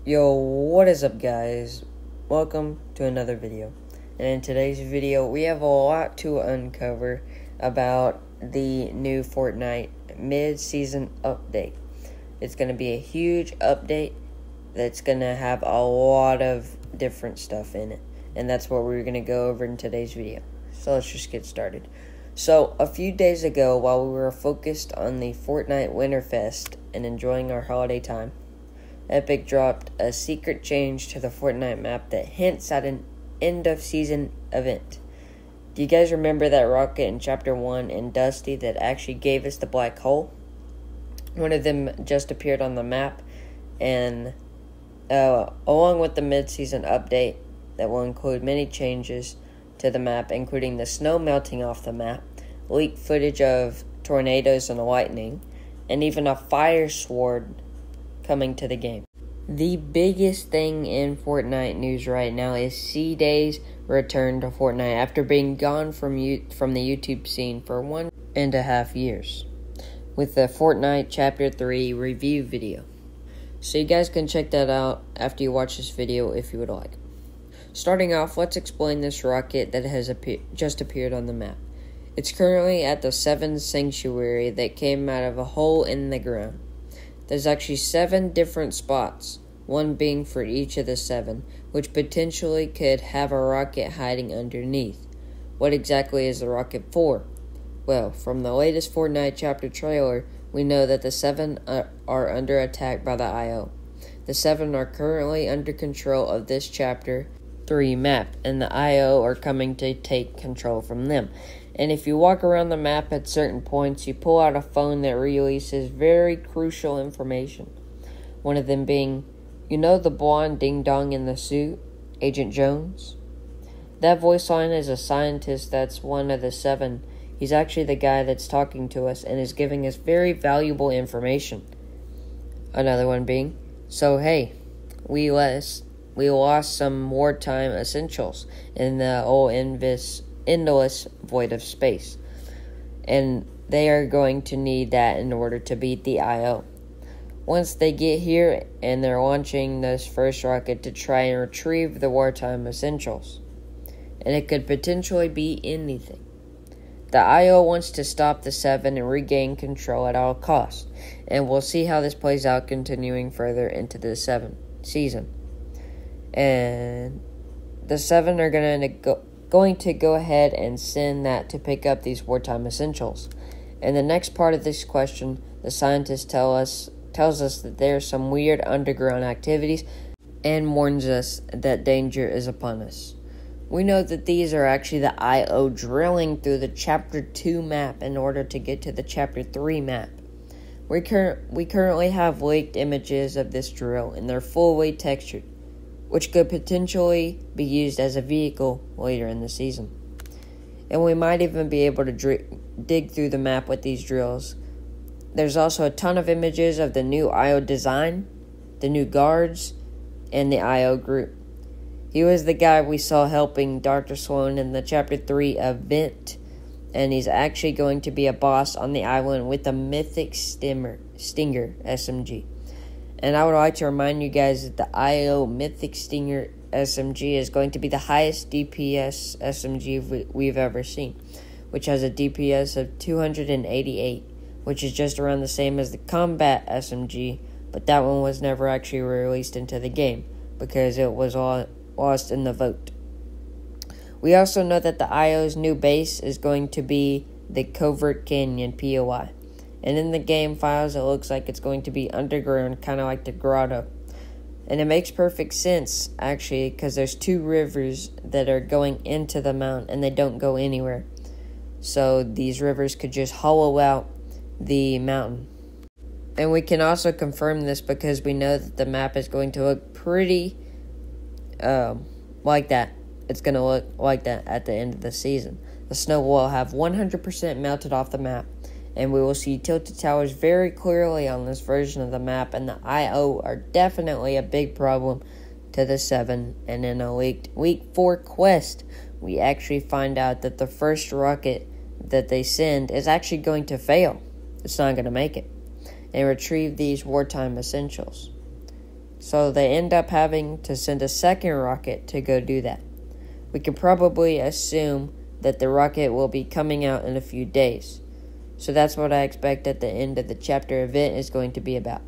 Yo, what is up, guys? Welcome to another video. And in today's video, we have a lot to uncover about the new Fortnite mid-season update. It's going to be a huge update that's going to have a lot of different stuff in it. And that's what we're going to go over in today's video. So let's just get started. So, a few days ago, while we were focused on the Fortnite Winterfest and enjoying our holiday time, Epic dropped a secret change to the Fortnite map that hints at an end-of-season event. Do you guys remember that rocket in Chapter 1 and Dusty that actually gave us the black hole? One of them just appeared on the map, and along with the mid-season update that will include many changes to the map, including the snow melting off the map, leaked footage of tornadoes and lightning, and even a fire sword coming to the game. The biggest thing in Fortnite news right now is C-Day's return to Fortnite after being gone from the YouTube scene for 1.5 years, with the Fortnite Chapter 3 review video. So you guys can check that out after you watch this video if you would like. Starting off, let's explain this rocket that has just appeared on the map. It's currently at the 7 sanctuary that came out of a hole in the ground. There's actually 7 different spots, one being for each of the 7, which potentially could have a rocket hiding underneath. What exactly is the rocket for? Well, from the latest Fortnite chapter trailer, we know that the 7 are under attack by the IO. The 7 are currently under control of this chapter 3 map, and the IO are coming to take control from them. And if you walk around the map at certain points, you pull out a phone that releases very crucial information. One of them being, you know the blonde ding-dong in the suit, Agent Jones? That voice line is a scientist that's one of the 7. He's actually the guy that's talking to us and is giving us very valuable information. Another one being, so hey, we lost some wartime essentials in the old endless void of space, and they are going to need that in order to beat the IO. Once they get here, and they're launching this first rocket to try and retrieve the wartime essentials, and it could potentially be anything. The IO wants to stop the 7 and regain control at all costs, and we'll see how this plays out continuing further into the 7th season. And the 7 are going to go ahead and send that to pick up these wartime essentials. In the next part of this question, the scientist tells us that there are some weird underground activities and warns us that danger is upon us. We know that these are actually the IO drilling through the Chapter 2 map in order to get to the Chapter 3 map. We currently have leaked images of this drill, and they're fully textured, which could potentially be used as a vehicle later in the season. And we might even be able to dig through the map with these drills. There's also a ton of images of the new IO design, the new guards, and the IO group. He was the guy we saw helping Dr. Sloan in the Chapter 3 event, and he's actually going to be a boss on the island with a mythic Stinger SMG. And I would like to remind you guys that the IO Mythic Stinger SMG is going to be the highest DPS SMG we've ever seen, which has a DPS of 288, which is just around the same as the Combat SMG, but that one was never actually released into the game because it was lost in the vote. We also know that the IO's new base is going to be the Covert Canyon POI. And in the game files, it looks like it's going to be underground, kind of like the grotto. And it makes perfect sense, actually, because there's 2 rivers that are going into the mountain, and they don't go anywhere. So these rivers could just hollow out the mountain. And we can also confirm this because we know that the map is going to look pretty like that. It's going to look like that at the end of the season. The snow will have 100% melted off the map, and we will see tilted towers very clearly on this version of the map, and the IO are definitely a big problem to the 7. And in a leaked Week 4 quest, we actually find out that the first rocket that they send is actually going to fail. It's not going to make it, and retrieve these wartime essentials. So they end up having to send a second rocket to go do that. We can probably assume that the rocket will be coming out in a few days. So that's what I expect at the end of the chapter event is going to be about.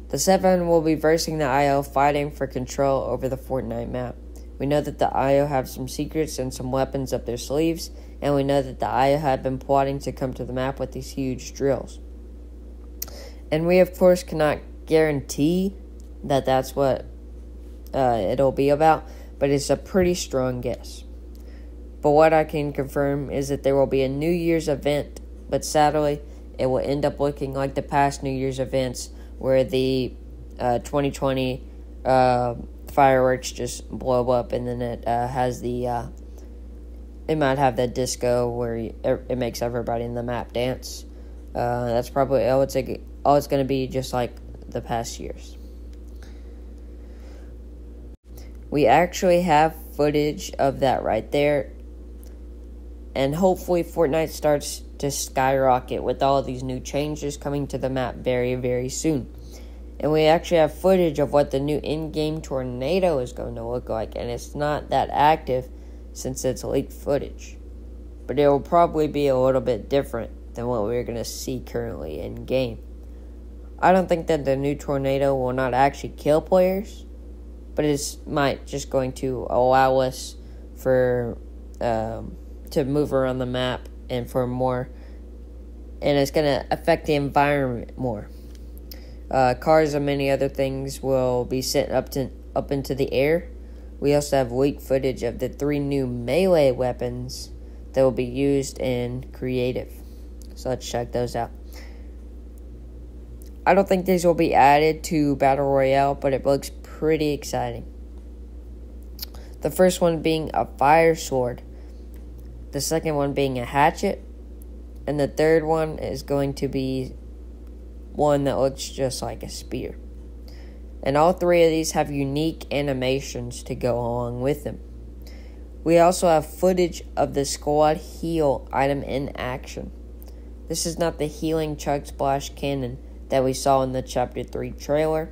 The 7 will be versing the IO, fighting for control over the Fortnite map. We know that the IO have some secrets and some weapons up their sleeves, and we know that the IO have been plotting to come to the map with these huge drills. And we, of course, cannot guarantee that that's what it'll be about, but it's a pretty strong guess. But what I can confirm is that there will be a New Year's event, but sadly, it will end up looking like the past New Year's events where the 2020 fireworks just blow up, and then it has the it might have that disco where it makes everybody in the map dance. That's probably all it's going to be, just like the past years. We actually have footage of that right there, and hopefully Fortnite starts to skyrocket with all these new changes coming to the map very, very soon. And we actually have footage of what the new in-game tornado is going to look like, and it's not that active since it's leaked footage. But it will probably be a little bit different than what we're going to see currently in-game. I don't think that the new tornado will not actually kill players, but it's might just going to allow us for to move around the map and for more, and it's going to affect the environment more. Cars and many other things will be sent up into the air. We also have leaked footage of the 3 new melee weapons that will be used in creative. So let's check those out. I don't think these will be added to Battle Royale, but it looks pretty exciting. The first one being a fire sword, the second one being a hatchet, and the third one is going to be one that looks just like a spear. And all 3 of these have unique animations to go along with them. We also have footage of the squad heal item in action. This is not the healing chug splash cannon that we saw in the Chapter 3 trailer.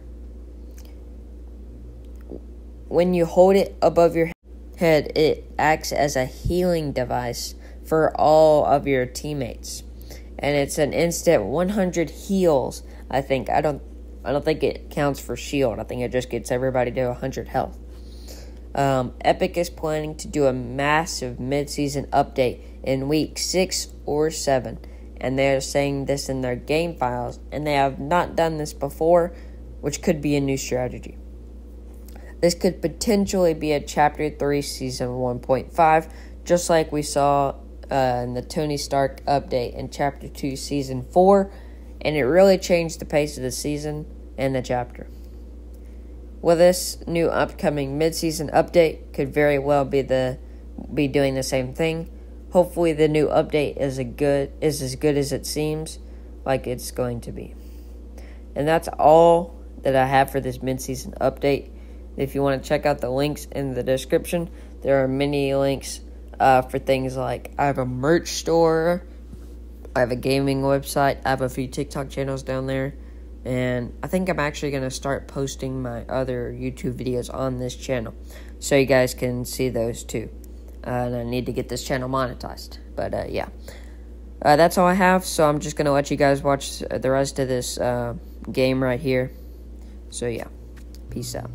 When you hold it above your head, it acts as a healing device for all of your teammates. And it's an instant 100 heals, I think. I don't think it counts for shield. I think it just gets everybody to 100 health. Epic is planning to do a massive mid-season update in week 6 or 7. And they're saying this in their game files. And they have not done this before, which could be a new strategy. This could potentially be a Chapter 3 Season 1.5, just like we saw in the Tony Stark update in Chapter 2 Season 4, and it really changed the pace of the season and the chapter. Well, this new upcoming mid-season update could very well be doing the same thing. Hopefully the new update is as good as it seems like it's going to be. And that's all that I have for this mid-season update. If you want to check out the links in the description, there are many links for things like I have a merch store, I have a gaming website, I have a few TikTok channels down there, and I think I'm actually going to start posting my other YouTube videos on this channel so you guys can see those too. And I need to get this channel monetized, but yeah. That's all I have, so I'm just going to let you guys watch the rest of this game right here. So yeah, peace out.